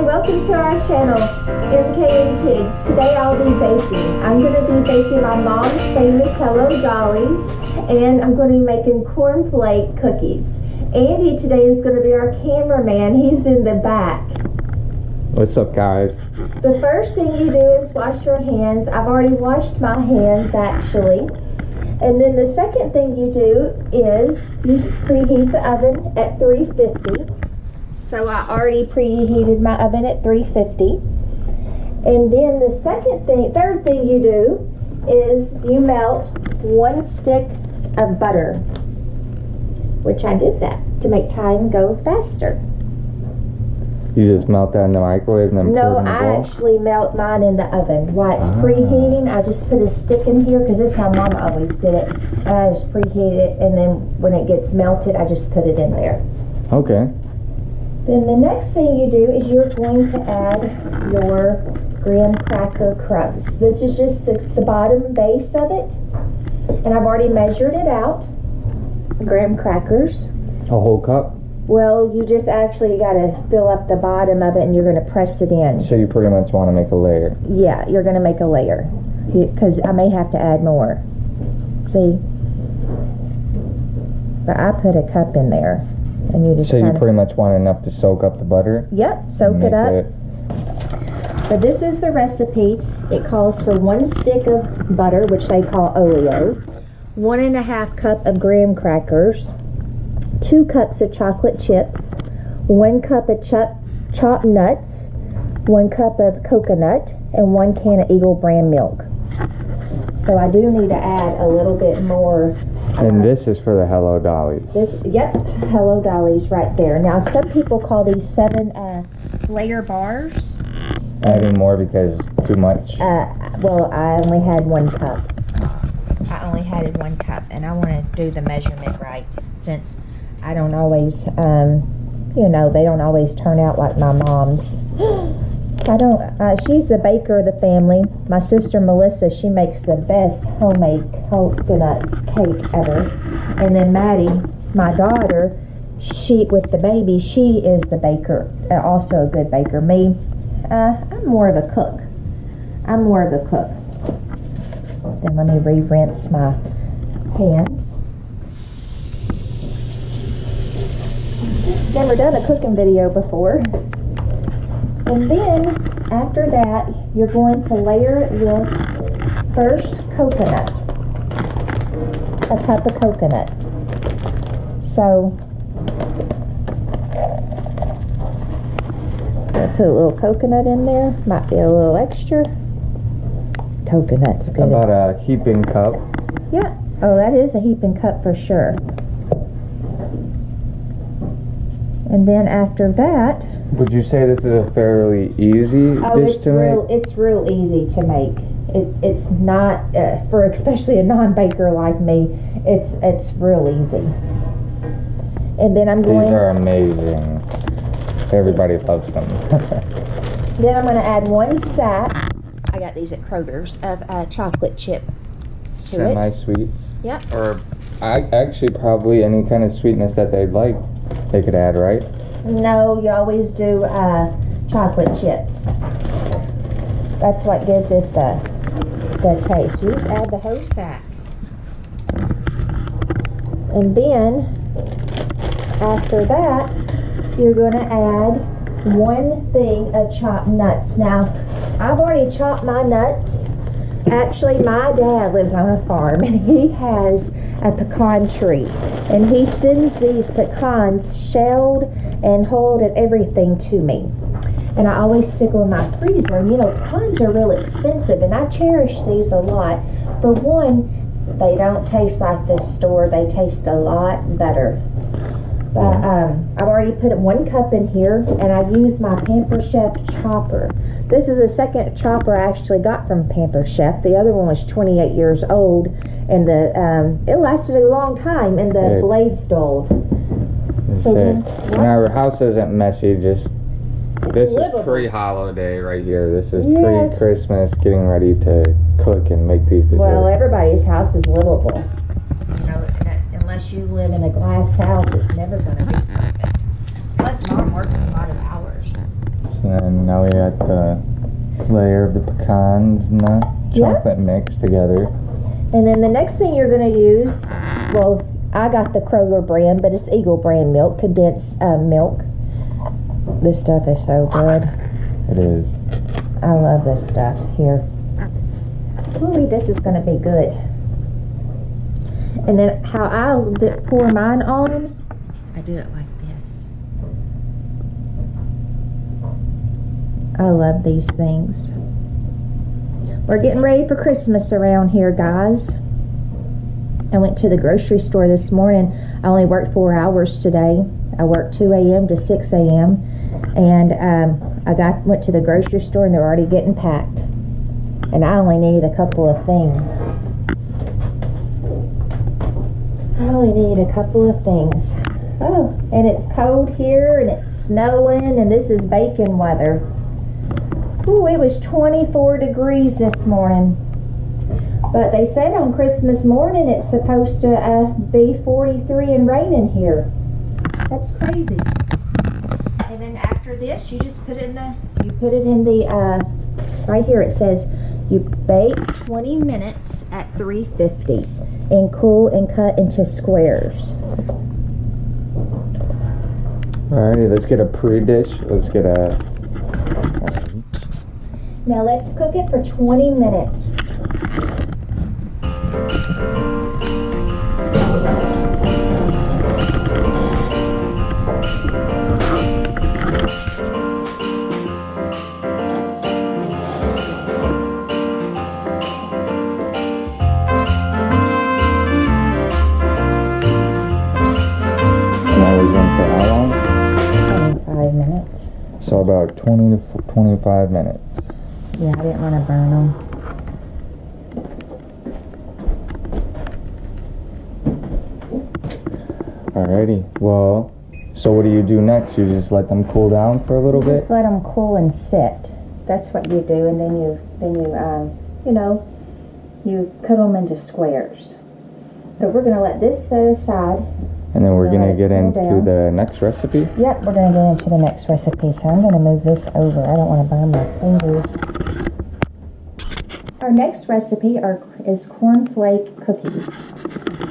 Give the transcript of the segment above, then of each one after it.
welcome to our channel, MK and Kids. Today I'll be baking. I'm going to be baking my mom's famous Hello Dollys, and I'm going to be making cornflake cookies. Andy today is going to be our cameraman. He's in the back. What's up, guys? The first thing you do is wash your hands. I've already washed my hands actually. And then the second thing you do is you preheat the oven at 350. So I already preheated my oven at 350. And then the third thing you do is you melt 1 stick of butter, which I did that to make time go faster. You just melt that in the microwave and then put it in the bowl? No, I actually melt mine in the oven. While it's preheating, I just put a stick in here because this is how Mama always did it. And I just preheat it, and then when it gets melted, I just put it in there. Okay. Then the next thing you do is you're going to add your graham cracker crumbs. This is just the bottom base of it. And I've already measured it out. Graham crackers. A whole cup? Well, you just actually got to fill up the bottom of it and you're going to press it in. So you pretty much want to make a layer? Yeah, you're going to make a layer. Because I may have to add more. See? But I put a cup in there. And you just so you pretty much want enough to soak up the butter? Yep, soak it up. But this is the recipe. It calls for 1 stick of butter, which they call oleo, 1.5 cup of graham crackers, 2 cups of chocolate chips, 1 cup of chopped nuts, 1 cup of coconut, and 1 can of Eagle brand milk. So I do need to add a little bit more. And this is for the Hello Dollys. Yep, Hello Dollys right there. Now some people call these 7 layer bars. Adding more because too much? Well, I only had 1 cup. I only had 1 cup, and I want to do the measurement right since I don't always, you know, they don't always turn out like my mom's. She's the baker of the family. My sister Melissa, she makes the best homemade coconut cake ever. And then Maddie, my daughter, with the baby, she is the baker, also a good baker. Me, I'm more of a cook. Then let me re-rinse my hands. Never done a cooking video before. And then, after that, you're going to layer it with first coconut. A cup of coconut. So, I'll put a little coconut in there. Might be a little extra. Coconut's good. About a heaping cup. Yeah. Oh, that is a heaping cup for sure. And then after that... Would you say this is a fairly easy dish to make? It's real easy to make. It's not, for especially a non-baker like me, it's real easy. And then I'm going... These are amazing. Everybody loves them. Then I'm going to add 1 sack. I got these at Kroger's of chocolate chips to it. Semi-sweet? Yep. Or actually probably any kind of sweetness that they'd like. They could add, right? No, you always do chocolate chips. That's what gives it the taste. You just add the whole sack. And then, after that, you're going to add 1 thing of chopped nuts. Now, I've already chopped my nuts. Actually, my dad lives on a farm, and he has a pecan tree. And he sends these pecans shelled and hulled and everything to me. And I always stick them in my freezer. And, you know, pecans are really expensive, and I cherish these a lot. For one, they don't taste like the store. They taste a lot better. But I've already put 1 cup in here, and I use my Pamper Chef chopper. This is the second chopper I actually got from Pamper Chef. The other one was 28 years old, and it lasted a long time, and the blades dulled. So when our house isn't messy, this is pre-holiday right here. This is pre-Christmas, getting ready to cook and make these desserts. Well, everybody's house is livable. You know, unless you live in a glass house, it's never going to be perfect. Plus, Mom works a lot of hours. And then now we got the layer of the pecans and the chocolate mix together. And then the next thing you're going to use, well, I got the Kroger brand, but it's Eagle brand milk, condensed milk. This stuff is so good. It is. I love this stuff here. Ooh, this is going to be good. And then how I'll pour mine on, I do it like this. I love these things. We're getting ready for Christmas around here, guys. I went to the grocery store this morning. I only worked 4 hours today. I worked 2 a.m. to 6 a.m. And I went to the grocery store and they're already getting packed. And I only need a couple of things. Oh, and it's cold here and it's snowing and this is baking weather. Ooh, it was 24 degrees this morning. But they said on Christmas morning it's supposed to be 43 and raining here. That's crazy. And then after this, you just put it in the, right here it says, you bake 20 minutes at 350 and cool and cut into squares. Alrighty, let's get a pre-dish. Let's get a... Now let's cook it for 20 minutes. So about 20 to 25 minutes. Yeah, I didn't want to burn them. Alrighty, well, so what do you do next? You just let them cool down for a little bit? Just let them cool and sit. That's what you do, and then you cut them into squares. So we're gonna let this set aside. And then we're gonna get into the next recipe? Yep, we're gonna get into the next recipe. So I'm gonna move this over. I don't want to burn my fingers. Our next recipe is cornflake cookies.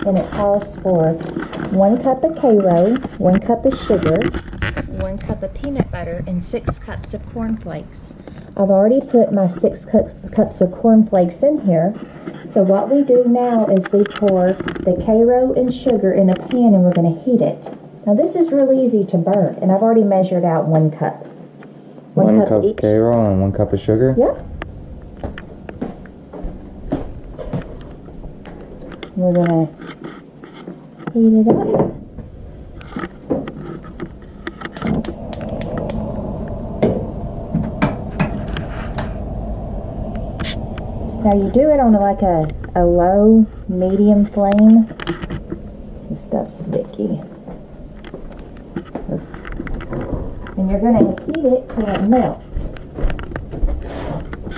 And it calls for 1 cup of Karo, 1 cup of sugar, 1 cup of peanut butter, and 6 cups of cornflakes. I've already put my 6 cups of cornflakes in here. So what we do now is we pour the Karo and sugar in a pan and we're going to heat it. Now this is real easy to burn, and I've already measured out 1 cup. 1 cup each. Karo and 1 cup of sugar? Yep. We're going to heat it up. Now you do it on like a low, medium flame. This stuff's sticky. And you're going to heat it till it melts.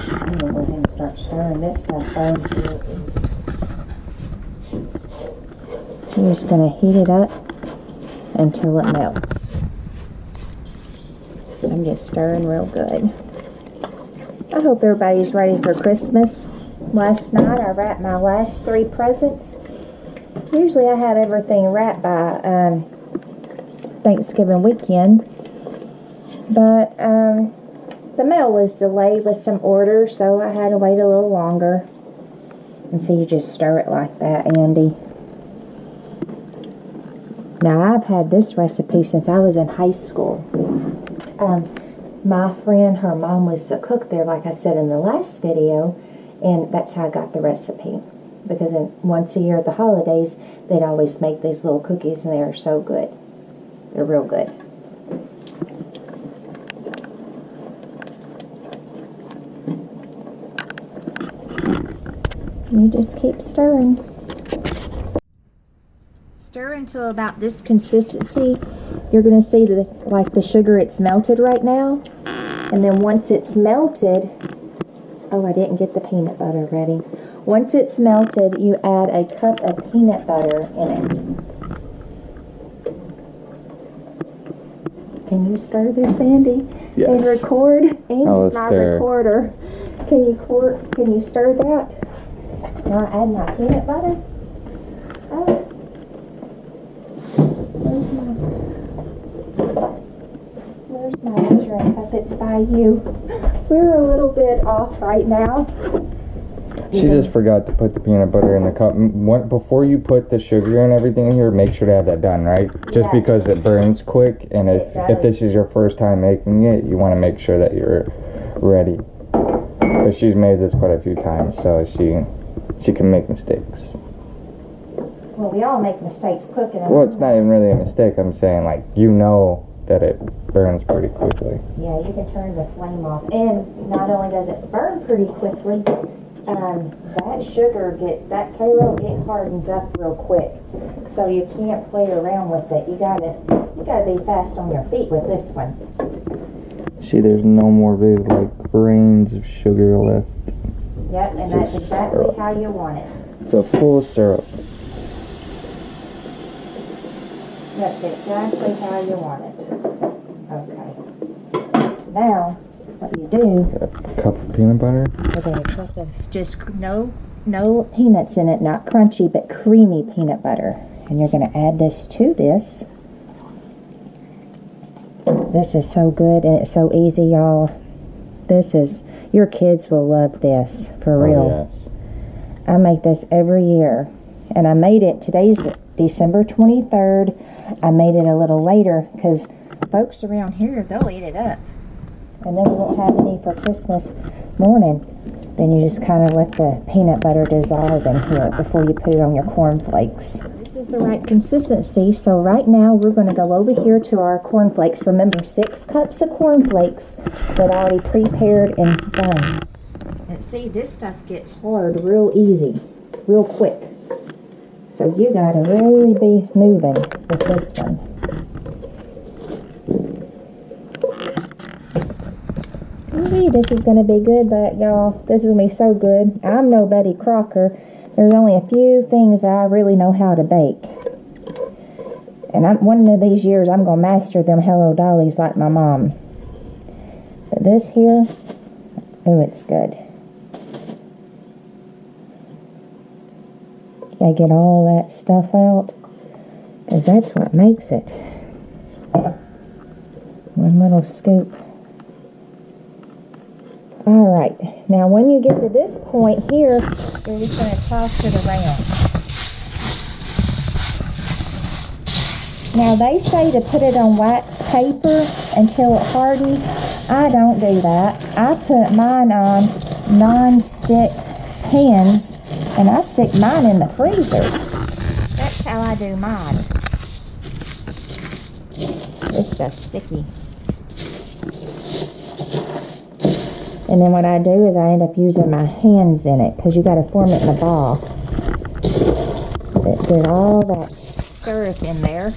I'm going to go ahead and start stirring this stuff first. You're just going to heat it up until it melts. I'm just stirring real good. I hope everybody's ready for Christmas. Last night I wrapped my last 3 presents. Usually I have everything wrapped by Thanksgiving weekend. But the mail was delayed with some orders, so I had to wait a little longer. And so you just stir it like that, Andy. Now I've had this recipe since I was in high school. My friend, her mom was a cook there, like I said in the last video, and that's how I got the recipe. Because once a year at the holidays, they'd always make these little cookies, and they are so good. They're real good. You just keep stirring. Stir until about this consistency. You're going to see that, like the sugar, it's melted right now. And then once it's melted, oh, I didn't get the peanut butter ready. Once it's melted, you add a cup of peanut butter in it. Can you stir this, Andy? Yes. And record. Andy's my stir. recorder. Can you stir that? Now I add my peanut butter. Oh. Where's my measuring cup? It's by you. We're a little bit off right now. She just forgot to put the peanut butter in the cup. Before you put the sugar and everything in here, make sure to have that done, right? Just Yes. because it burns quick, and if this is your first time making it, you want to make sure that you're ready. But she's made this quite a few times, so she can make mistakes. Well, we all make mistakes cooking. Well, it's not even really a mistake. I'm saying, like, you know that it burns pretty quickly. Yeah, you can turn the flame off. And not only does it burn pretty quickly, that sugar that Kalo, it hardens up real quick. So you can't play around with it. You gotta be fast on your feet with this one. See, there's no more really, like, grains of sugar left. Yep, and that's exactly how you want it. It's a full syrup. That's exactly how you want it. Okay. Now, what you do... Got a cup of peanut butter. We're going to cup of just no peanuts in it, not crunchy, but creamy peanut butter. And you're going to add this to this. This is so good and it's so easy, y'all. Your kids will love this, for real. Yes. I make this every year. And I made it, today's December 23rd. I made it a little later because folks around here, they'll eat it up. And then we won't have any for Christmas morning. Then you just kind of let the peanut butter dissolve in here before you put it on your cornflakes. This is the right consistency. So right now we're going to go over here to our cornflakes. Remember, 6 cups of cornflakes that are already prepared and done. And see, this stuff gets hard real easy, real quick. So you got to really be moving with this one. Ooh, this is going to be good, but y'all, this is going to be so good. I'm no Betty Crocker. There's only a few things that I really know how to bake. And one of these years, I'm going to master them Hello Dollys like my mom. But this here, oh, it's good. You gotta get all that stuff out, because that's what makes it. One little scoop. Alright, now when you get to this point here, you're just going to toss it around. Now they say to put it on wax paper until it hardens. I don't do that. I put mine on non-stick pans and I stick mine in the freezer. That's how I do mine. This stuff's sticky. And then what I do is I end up using my hands in it because you got to form it in a ball. Get all that syrup in there.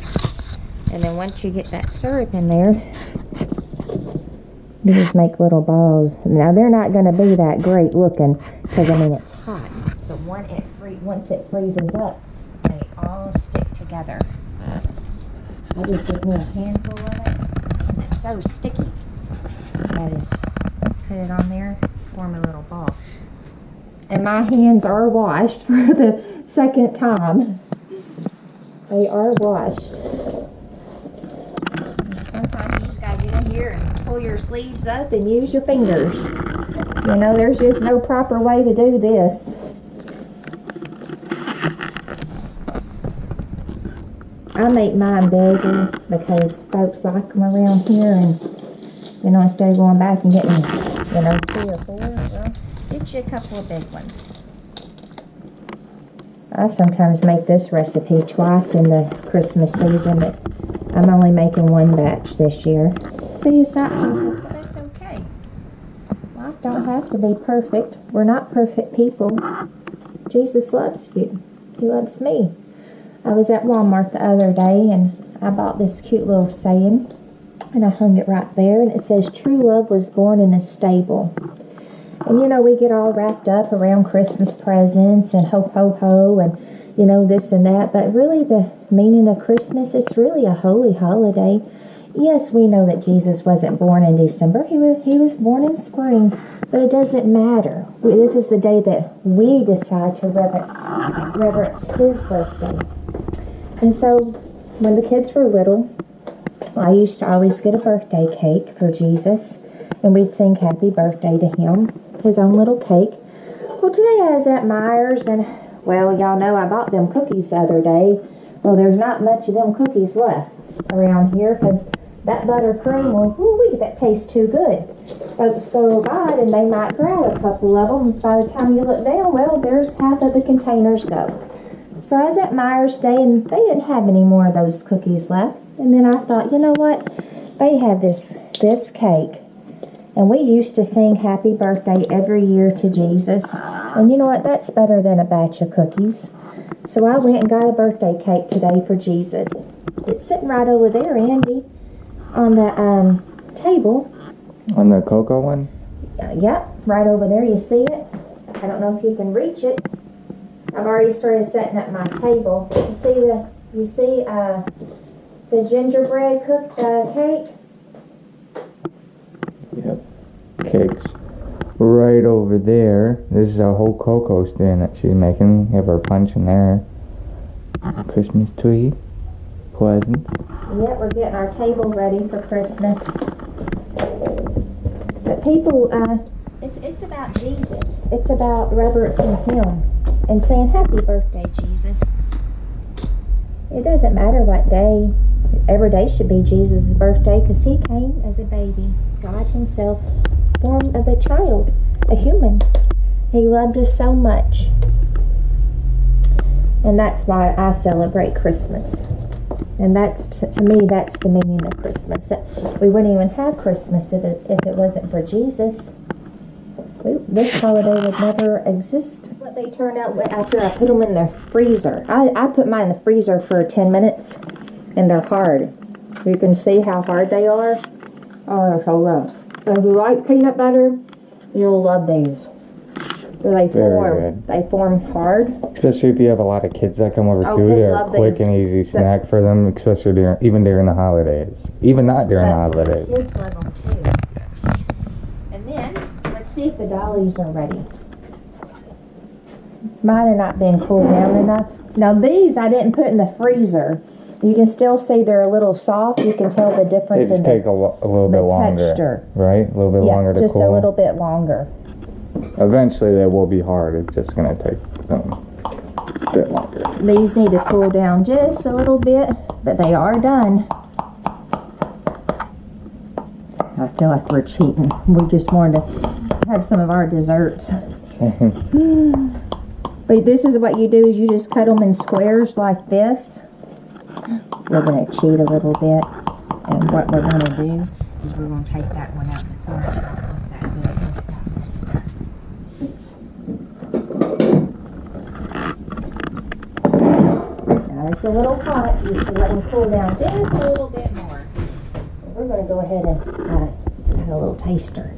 And then once you get that syrup in there, you just make little balls. Now they're not going to be that great looking because I mean it's hot. But once it freezes up, they all stick together. I just give me a handful of it and it's so sticky. I just put it on there, form a little ball. And my hands are washed for the second time. They are washed. And sometimes you just gotta get in here and pull your sleeves up and use your fingers. You know, there's just no proper way to do this. I make mine bigger because folks like them around here, and you know, instead of going back and getting, you know, 3 or 4, well, get you a couple of big ones. I sometimes make this recipe twice in the Christmas season, but I'm only making 1 batch this year. See, it's not perfect, but that's okay. Life don't have to be perfect. We're not perfect people. Jesus loves you. He loves me. I was at Walmart the other day, and I bought this cute little saying. And I hung it right there, and it says, "True love was born in a stable." And you know, we get all wrapped up around Christmas presents and ho ho ho and you know, this and that, but really the meaning of Christmas, it's really a holy holiday. Yes, we know that Jesus wasn't born in December. He was born in spring, but it doesn't matter. This is the day that we decide to reverence his birthday. And so, when the kids were little, I used to always get a birthday cake for Jesus, and we'd sing happy birthday to him, his own little cake. Well, today I was at Myers, and, well, y'all know I bought them cookies the other day. Well, there's not much of them cookies left around here, because that buttercream, well, ooh, that tastes too good. Folks go by and they might grab a couple of them. By the time you look down, well, there's half of the containers go. So I was at Myers today, and they didn't have any more of those cookies left. And then I thought, you know what? They have this cake. And we used to sing happy birthday every year to Jesus. And you know what? That's better than a batch of cookies. So I went and got a birthday cake today for Jesus. It's sitting right over there, Andy, on the table. On the cocoa one? Yep, right over there. You see it? I don't know if you can reach it. I've already started setting up my table. You see the gingerbread cooked cake? Yep. Cakes. Right over there. This is a whole cocoa stand that she's making. Have her punch in there. Christmas tree. Presents. Yep, we're getting our table ready for Christmas. But people, it's about Jesus. It's about reverencing him and saying happy birthday, Jesus. It doesn't matter what day. Every day should be Jesus' birthday, because he came as a baby. God himself, form of a child, a human. He loved us so much. And that's why I celebrate Christmas. And that's, to me, that's the meaning of Christmas. That we wouldn't even have Christmas if it wasn't for Jesus. This holiday would never exist. What they turn out after I put them in the freezer. I put mine in the freezer for 10 minutes, and they're hard. You can see how hard they are. Oh, they're so rough. If you like peanut butter, you'll love these. They form hard. Especially if you have a lot of kids that come over too. Kids They're love a quick these. and easy snack for them, especially during the holidays. Even not during the holidays. Kids love them too. And then, let's see if the Dollys are ready. Mine are not being cooled down enough. Now these I didn't put in the freezer. You can still see they're a little soft. You can tell the difference They just take a little bit longer. Texture. Right? A little bit longer to just cool. a little bit longer. Eventually they will be hard. It's just going to take a bit longer. These need to cool down just a little bit, but they are done. I feel like we're cheating. We just wanted to have some of our desserts. Same. But this is what you do, is you just cut them in squares like this. We're going to cheat a little bit. And what we're going to do is we're going to take that one out before it don't look that good. Now it's a little hot. You should let them cool down just a little bit more. We're going to go ahead and have a little taster.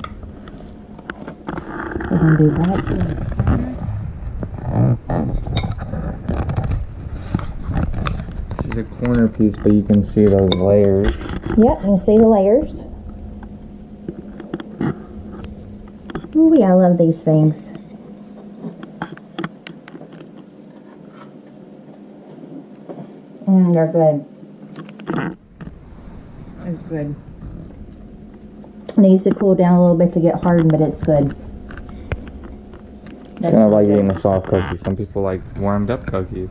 We're going to do right here in the corner. This is a corner piece, but you can see those layers. Yep, you can see the layers. Ooh, I love these things. They're good. It's good. It needs to cool down a little bit to get hardened, but it's good. It's kind of like eating a soft cookie. Some people like warmed up cookies.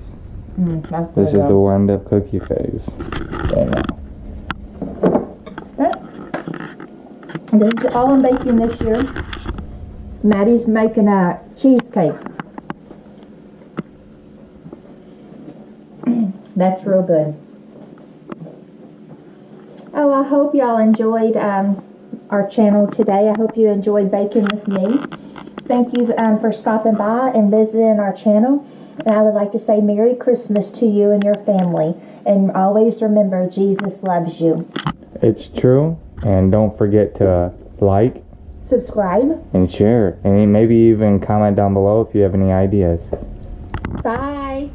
This is the warmed up cookie phase. Right now. This is all I'm baking this year. Maddie's making a cheesecake. That's real good. Oh, I hope y'all enjoyed our channel today. I hope you enjoyed baking with me. Thank you for stopping by and visiting our channel. And I would like to say Merry Christmas to you and your family. And always remember, Jesus loves you. It's true. And don't forget to like, subscribe, and share. And maybe even comment down below if you have any ideas. Bye.